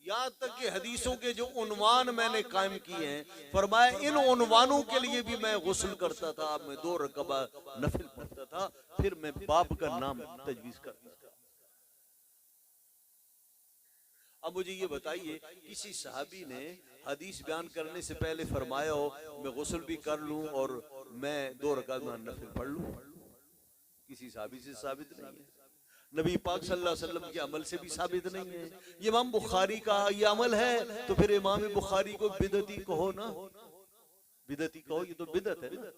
यहाँ तक कि हदीसों के जो उन्वान मैंने कायम किए हैं, फरमाया इन उन्वानों के लिए भी मैं गुस्ल करता था, मैं 2 रकात नफिल पढ़ता था, फिर मैं बाप का नाम तजवीज करता था। अब मुझे ये बताइए किसी सहाबी ने हदीस बयान करने से पहले फरमाया हो मैं गुस्ल भी कर लूं और मैं 2 रकात नफिल पढ़ लूं? किसी सहाबी से साबित नहीं है, नबी पाक सल्लल्लाहु अलैहि वसल्लम के अमल से भी साबित नहीं है। ये इमाम बुखारी का ये अमल है, तो फिर इमाम बुखारी को बिदअती कहो ना, बिदअती कहो, ये तो बिदअत है ना।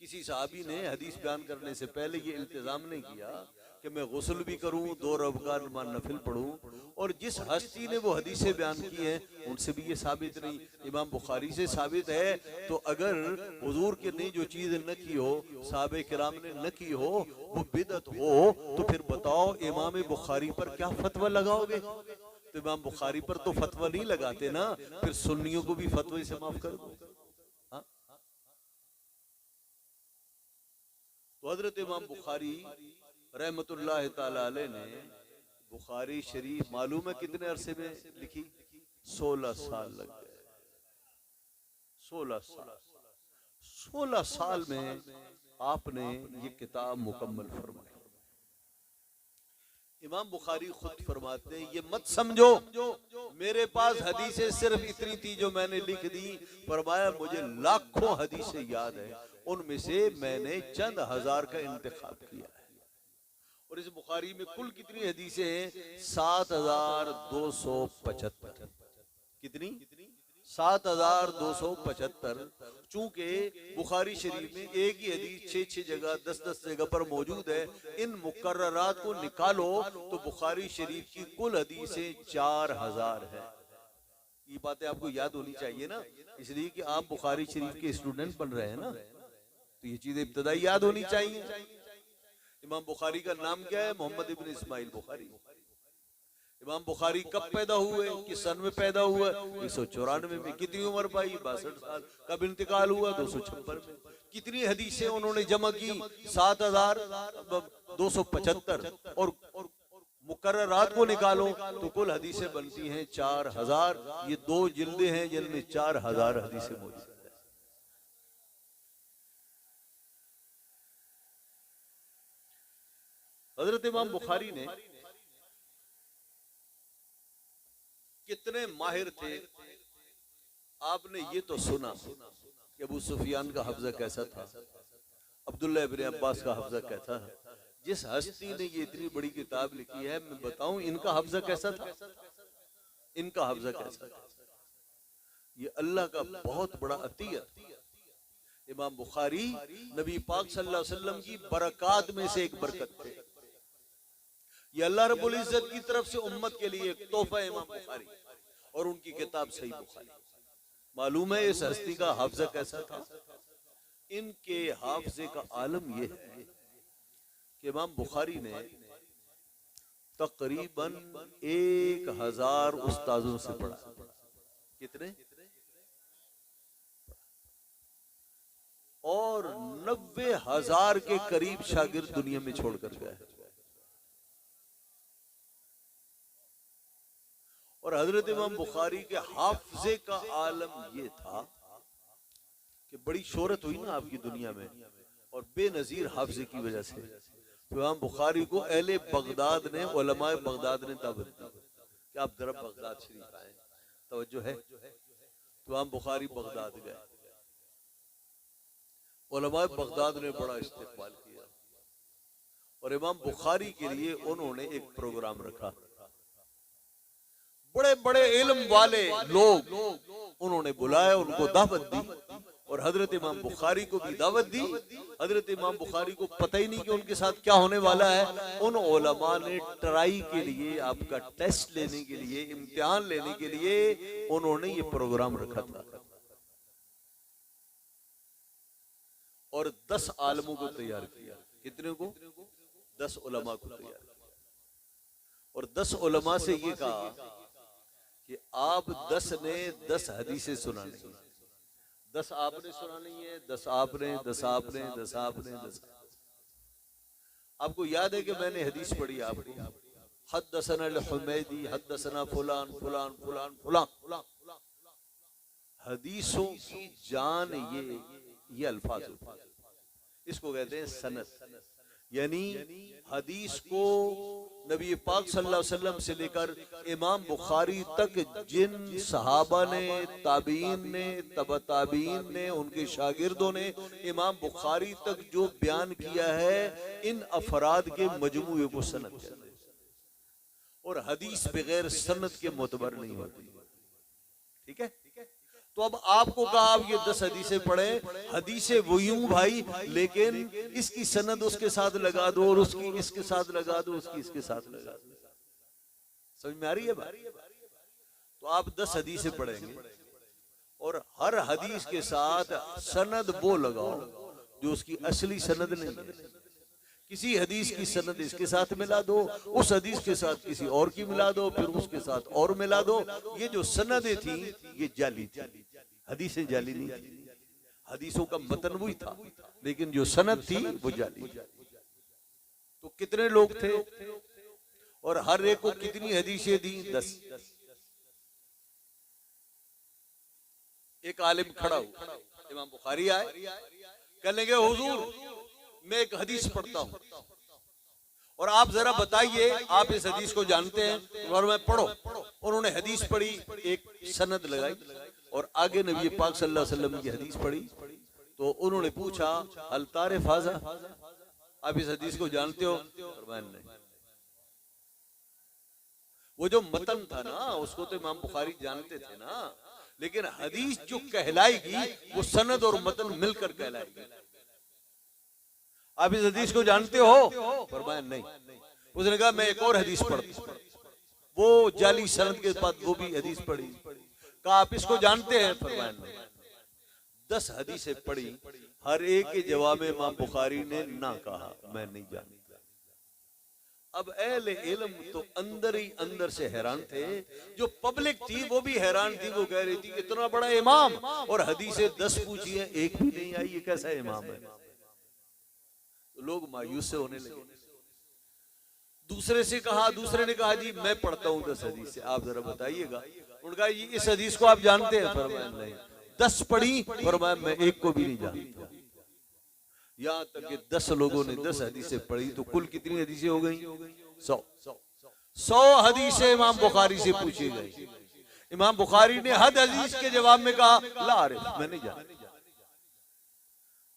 किसी सहाबी ने हदीस बयान करने से पहले ये इल्तिजाम नहीं किया कि मैं गुस्ल भी करूं, 2 रकात नफिल पढ़ूं, और जिस हस्ती ने वो हदीसें बयान की हैं उनसे भी ये साबित नहीं, इमाम बुखारी से साबित है। तो अगर हुजूर के ने जो चीज न की हो, साहबे किराम ने न की हो, वो बिदअत हो, तो फिर बताओ इमाम बुखारी पर क्या फतवा लगाओगे? तो इमाम बुखारी पर तो फतवा नहीं लगाते ना, फिर सुन्नियों को भी फतवे से माफ कर दो। तो हजरत इमाम बुखारी रहमतुल्लाह ताला अलैह ने बुखारी शरीफ मालूम है कितने अरसे में लिखी? 16 साल लग गए। 16 साल में आपने ये किताब मुकम्मल फरमाई। इमाम बुखारी खुद फरमाते हैं ये मत समझो मेरे पास हदीसें सिर्फ इतनी थी जो मैंने लिख दी, फरमाया मुझे लाखों हदीसें याद है, उनमें से मैंने चंद हजार का इंतखाब किया है। और इस बुखारी में कुल कितनी हदीसें हैं? 7275। कितनी? 7275। चूंकि बुखारी शरीफ में एक ही हदीस 6 जगह 10 जगह पर मौजूद है, इन मुकर्ररात को निकालो तो बुखारी शरीफ की कुल हदीसें 4000 है। ये बातें आपको याद होनी चाहिए ना, इसलिए कि आप बुखारी शरीफ के स्टूडेंट बन रहे हैं ना, तो ये चीजें इब्तदाई याद होनी चाहिए। इमाम बुखारी का नाम क्या है? मोहम्मद इब्न इस्माइल बुखारी। इमाम बुखारी कब पैदा हुए, किस सन में पैदा हुआ? 194 में। कितनी उम्र पाई? 62 साल। कब इंतकाल हुआ? 256 में। कितनी हदीसें उन्होंने जमा की? 7275। और मुकर्ररात को निकालो तो कुल हदीसें बनती हैं 4000। ये 2 जिल्दें हैं जिनमें 4000 हदीसें मौजूद हैं। हजरत इमाम बुखारी ने कितने माहिर थे। आपने ये तो सुना कि अबू सुफियान का हफ्जा कैसा था, अब्दुल्लाह इब्न अब्बास का हफ्जा कैसा है। जिस हस्ती ने ये इतनी बड़ी किताब लिखी है, मैं बताऊं इनका हफ्जा कैसा था? इनका हफ्जा कैसा था? ये अल्लाह का बहुत बड़ा अतियत। इमाम बुखारी नबी पाक सल्लल्लाहु अलैहि वसल्लम की बरकत में से एक बरकत थे। ये अल्लाह रब्बुल इज्जत की तरफ से उम्मत के लिए एक तोहफा है इमाम बुखारी और उनकी किताब सही बुखारी। मालूम है इस हस्ती का हाफजा कैसा था? इनके हाफजे का आलम यह है कि इमाम बुखारी ने तकरीबन 1000 उस्ताजों से पढ़ा। कितने? और 90,000 के करीब शागिर्द दुनिया में छोड़कर गए। और हजरत इमाम बुखारी के हाफजे का आलम ये था कि बड़ी शोहरत हुई ना आपकी दुनिया में, और बेनजीर हाफजे की वजह से तो इमाम बुखारी को अहले बगदाद ने, उलमाए बगदाद ने दावत दी कि आप जरा बगदाद शरीफ आए। तवज्जो है? तो इमाम बुखारी बगदाद गए। उलमाए बगदाद ने बड़ा इस्तेकबाल किया और इमाम बुखारी के लिए उन्होंने एक प्रोग्राम रखा। बड़े बड़े इल्म वाले लोग उन्होंने बुलाया, उनको दावत दी और हजरत इमाम बुखारी को भी दावत दी। हजरत इमाम बुखारी को पता ही नहीं कि उनके साथ क्या होने वाला है। उन उलमा ने ट्राई के लिए, आपका टेस्ट लेने के लिए, इम्तिहान लेने के लिए उन्होंने ये प्रोग्राम रखा था और 10 आलमों को तैयार किया। कितने को? 10 उलमा को तैयार किया और 10 उलमा से ये कहा कि आप 10 ने 10 हदीसें सुनानी है। 10 आपने सुनानी है, 10 आपने, 10 आपने, 10 आपने, 10। आपको याद है कि मैंने हदीस पढ़ी आपको, हद्दसना अल-हुमैदी, हद्दसना फुलान फुलान फुलान फुलान। हदीसों की जान ये अल्फाज होते हैं, इसको कहते हैं सनद। यानी हदीस को नबी पाक सल्लल्लाहु अलैहि वसल्लम से लेकर इमाम बुखारी तक जिन सहाबा ने, ताबीन ने, तबा ताबीन ने, उनके शागिर्दों ने इमाम बुखारी तक जो बयान किया है, इन अफराद के मजमूए को सनद कहते हैं। और हदीस बगैर सनद के मोतबर नहीं होती। ठीक है? तो अब आपको कहा आप ये 10 हदीसें पढ़े, हदीसें वो यूं भाई, लेकिन इसकी सनद उसके साथ लगा दो और उसकी इसके साथ लगा दो, उसकी इसके साथ लगा दो। समझ में आ रही है बात? तो आप 10 हदीसें पढ़ेंगे और हर हदीस के साथ सनद वो लगाओ जो उसकी असली सनद नहीं है। किसी हदीस की सनद इसके साथ मिला दो, उस हदीस के साथ किसी और की मिला दो, फिर उसके साथ और मिला दो। ये जो सनदें थी ये जाली थी, हदीसें जाली नहीं थी। हदीसों का मतन वही था, लेकिन जो सनद थी वो जाली। तो कितने लोग थे और हर एक को कितनी हदीसें दी? 10। एक आलिम खड़ा हुआ, इमाम बुखारी आए, कहने लगे हुजूर मैं एक हदीस पढ़ता हूं और आप जरा बताइए आप इस हदीस को जानते हैं? और मैं पढ़ो। उन्होंने हदीस पढ़ी, एक सनद लगाई और आगे नबी पाक सल्लल्लाहु अलैहि वसल्लम की हदीस पढ़ी। तो उन्होंने पूछा हल तारिफ हाज़ा, आप इस हदीस को जानते हो? फरमाया नहीं। वो जो मतन था ना उसको तो इमाम बुखारी जानते थे ना, लेकिन हदीस जो कहलाएगी वो सनद और मतन मिलकर कहलाएगी। आप इस हदीस को जानते हो? फरमाया नहीं। उसने कहा मैं एक और हदीस पढ़ता हूं, वो जाली सनद के बाद वो भी हदीस पढ़ी। कहा आप इसको जानते हैं? फरमाया नहीं। 10 हदीसें पढ़ी, हर एक के जवाब में इमाम बुखारी ने ना कहा, मैं नहीं जानता। अब अहले इल्म तो अंदर ही अंदर से हैरान थे, जो पब्लिक थी वो भी हैरान थी। वो कह रही थी इतना बड़ा इमाम और हदीसें 10 पूछी है, एक भी नहीं आई, ये कैसा इमाम है? तो लोग मायूस से होने लगे। दूसरे से कहा, दूसरे ने कहा जी मैं पढ़ता हूँ 10 हदीस से, आप जरा बताइएगा। उन्होंने कहा इस हदीस को आप जानते हैं? फरमाया नहीं। 10 पढ़ी, फरमाया मैं एक को भी नहीं जानता। यहाँ तक कि 10 लोगों ने 10 हदीसें पढ़ी, तो कुल कितनी हदीसें हो गई? 100 हदीसें इमाम बुखारी से पूछी गई। इमाम बुखारी ने हद हदीस के जवाब में कहा ला आरिफ, मैं नहीं जानता।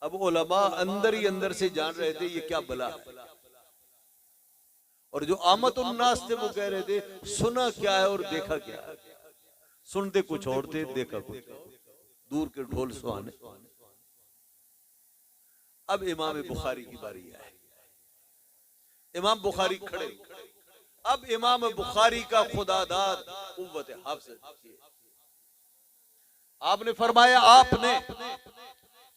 अब उलमा अंदर ही अंदर से जान रहे थे ये क्या बला है, और जो आमतुन नास थे वो कह रहे थे सुना क्या है और देखा क्या है। सुनते कुछ और थे, देखा कुछ, दूर के ढोल सुहाने। अब इमाम बुखारी की बारी है। इमाम बुखारी खड़े। अब इमाम बुखारी का खुदादाद कुव्वत हाफ़िज़, आपने फरमाया आपने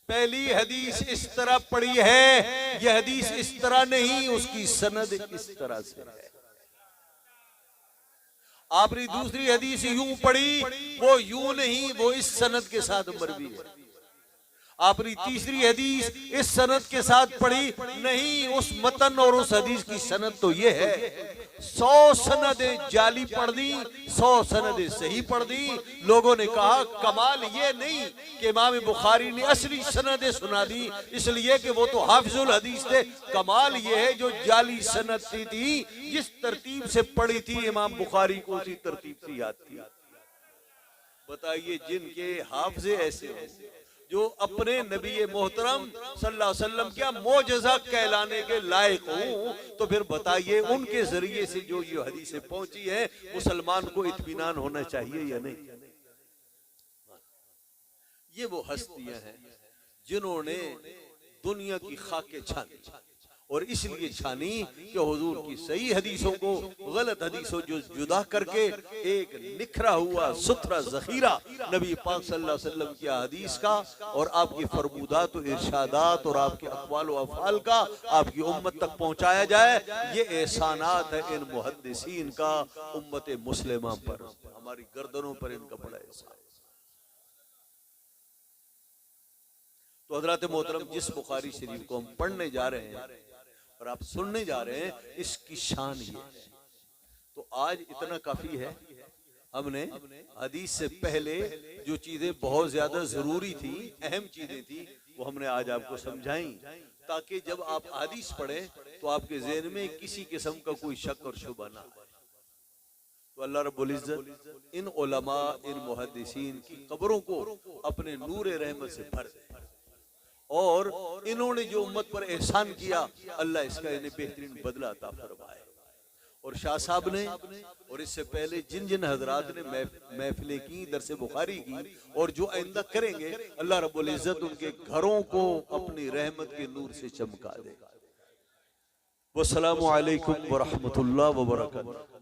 पहली हदीस इस तरह पढ़ी है, यह हदीस इस तरह नहीं, उसकी सनद इस तरह से है। आपने दूसरी हदीस यूं पढ़ी, वो यूं नहीं, वो इस सनद के साथ मरवी है। आपने तीसरी हदीस इस सनद के साथ पढ़ी, नहीं, उस मतन और उस हदीस की सनद तो ये है। 100 सनदें जाली पढ़ दी, 100 सनदें सही पढ़ दी। लोगों ने कहा कमाल ये नहीं कि इमाम बुखारी ने असली सनदें सुना दी, इसलिए कि वो तो हाफिजुल हदीस थे। कमाल ये है जो जाली सनद थी, जिस तरतीब से पढ़ी थी इमाम बुखारी को उसी तरतीब से याद थी। बताइए जिनके हाफिजे ऐसे हो, जो अपने नबी मोहतरम सल्लल्लाहु अलैहि वसल्लम क्या मोजज़ा कहलाने के लायक हूं, तो फिर बताइए उनके जरिए से जो ये हदीसें पहुंची है, मुसलमान को इत्मीनान होना चाहिए या नहीं? ये वो हस्तियां हैं जिन्होंने दुनिया की खाके छानी, और इसलिए छानी कि हुजूर की सही हदीसों को गलत हदीसों जो जुदा करके एक निखरा हुआ सुथरा जखीरा नबी पाक सल्लल्लाहु अलैहि वसल्लम की हदीस का और आपकी फरमूदात और इरशादात और आपके अक़वाल व अफ़आल का आपकी उम्मत तक पहुंचाया जाए, ये एहसानात है इन मुहद्दिसीन का उम्मत मुस्लिमा पर, हमारी गर्दनों पर इनका बड़ा एहसान। तो हज़रात मोहतरम, जिस बुखारी शरीफ को हम पढ़ने जा रहे हैं और आप सुनने जा रहे हैं, इसकी शान ये है। तो आज इतना काफी है। हमने हदीस से पहले जो चीजें बहुत ज्यादा जरूरी थी, अहम चीजें थी, वो हमने आज आपको समझाई, ताकि जब आप हदीस पढ़ें तो आपके ज़हन में किसी किस्म का कोई शक और शुबा ना आए। तो अल्लाह रब्बुल इज्जत इन उलमा, इन मुहद्दिसीन की कब्रों को अपने नूर रहमत से भर दे, और इन्होंने जो उम्मत पर एहसान किया, अल्लाह इसका इन्हें बेहतरीन बदला अता फरमाए। और शाह साहब ने और इससे पहले जिन जिन हजरात ने महफिलें की, दरस बुखारी की, और जो आइंदा करेंगे, अल्लाह रब्बुल इज्जत उनके घरों को अपनी रहमत के नूर से चमका देगा। वस्सलामु अलैकुम व रहमतुल्लाहि व बरकातहू।